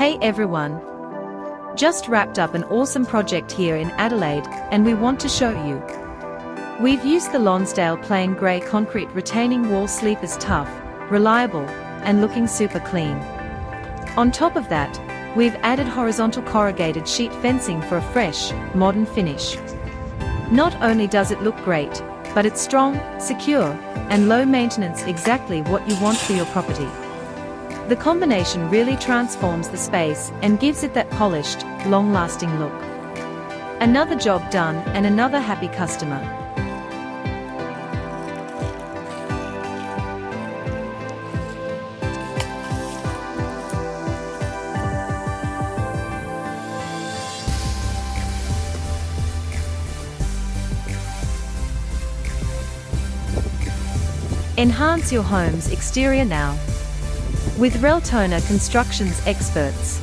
Hey everyone! Just wrapped up an awesome project here in Adelaide, and we want to show you. We've used the Lonsdale plain grey concrete retaining wall sleepers, tough, reliable, and looking super clean. On top of that, we've added horizontal corrugated sheet fencing for a fresh, modern finish. Not only does it look great, but it's strong, secure, and low maintenance, exactly what you want for your property. The combination really transforms the space and gives it that polished, long-lasting look. Another job done and another happy customer. Enhance your home's exterior now with Reltona Construction's experts.